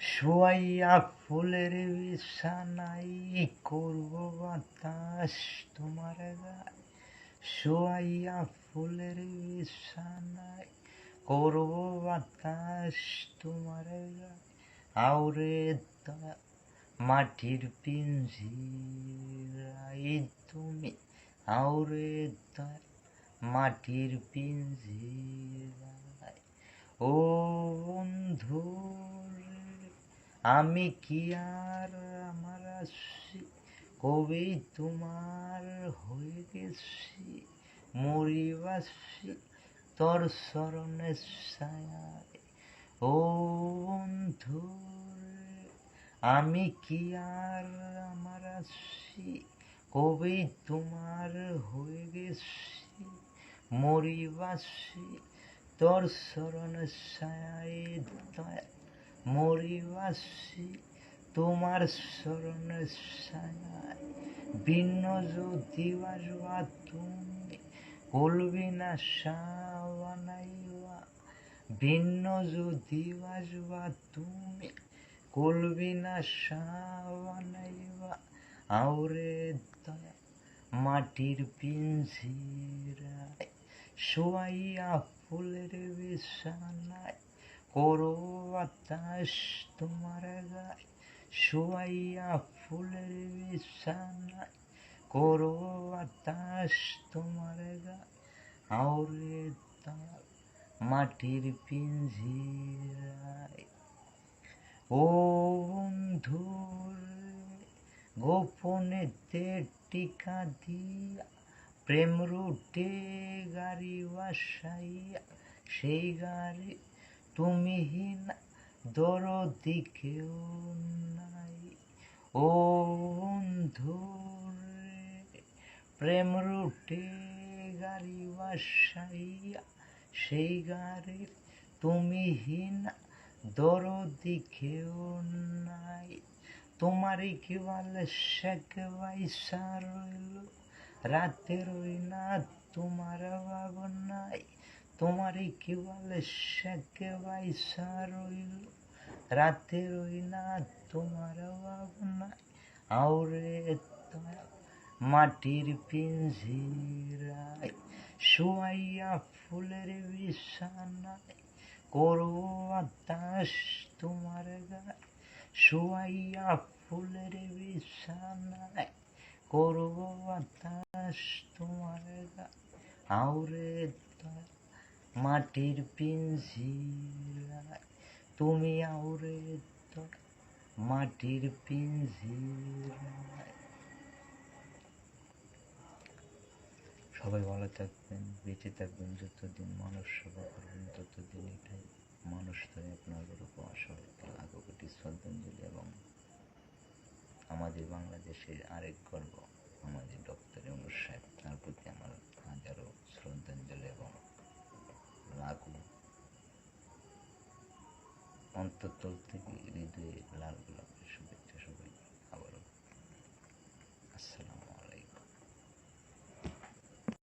শোয়াইয়া ফুলের বিছানায় করব বাতাস তোমার গায়ে। শোয়াইয়া ফুলের বিছানায় করব বাতাস তোমার গায়ে। আউরে দয়া মাটির পিঞ্জিরায় তুমি, আউরে দয়া মাটির পিঞ্জিরায়। ও বন্ধু আমি কি আর আমার আসছি, কবে তোমার হয়ে গেছি মরিবাসী তোর চরণের ছায়ায়। ও বন্ধু আমি কি আর আমার আসছি, কবে তোমার হয়ে গেছি মরিবাসী তোর চরণের ছায়ায়। দয়া মরিবাসী তোমার চরণের ছায়ায়। ভিন্ন যদি বাসবা তুমি কলবি না বানাইবা। ভিন্ন যদি বাসবা তুমি কলবি না বানাইবা। আউরে দয়া মাটির পিঞ্জিরায় শোয়াইয়া ফুলের বিছানায় করব বাতাস তোমার গায়ে। শোয়াইয়া ফুলের বিছানায় করব বাতাস তোমার গায়ে। আউরে দয়া মাটির পিঞ্জিরায়। ও বন্ধু গোপনেতে টিকা দিয়া প্রেম রুটে গাড়ি বাসাইয়া, সেই গাড়ি তুমি না দরদি কেউ নাই। ও বন্ধু প্রেম রুটে গাড়ি বাসাইয়া, সেই গাড়ি তুমি না দরদি কেউ নাই। তোমারই কি বলে শেখ বাইসা রইল, রাতে রই না তোমার ভাবনাই। তোমারই কি বলে শেখ বাইসা রইল, রাতে রই না তোমার ভাবনাই। আউরে দয়া মাটির পিঞ্জিরায় শোয়াইয়া ফুলের বিছানায় করব বাতাস তোমার গায়ে। শোয়াইয়া ফুলের বিছানায় করব বাতাস তোমার গায়ে। আউরে দয়া মাটির পিঞ্জিরায় তুমি, আউরে দয়া মাটির পিঞ্জিরায়। সবাই ভালো থাকবেন, বেঁচে থাকবেন, যতদিন মানুষ সেবা করবেন ততদিন। এটাই মানুষ তাই আপনাদের উপর সবাইকে লাখো কোটি শ্রদ্ধাঞ্জলি। এবং আমাদের বাংলাদেশের আরেক গর্ব আমাদের ডক্টর ইউনূস সাহেব, তার প্রতি আমার হাজারো শ্রদ্ধাঞ্জলি এবং লাখো অন্তঃস্থল থেকে হৃদয়ে লাল গোলাপের শুভেচ্ছা সবাই। আবারও আসসালাম।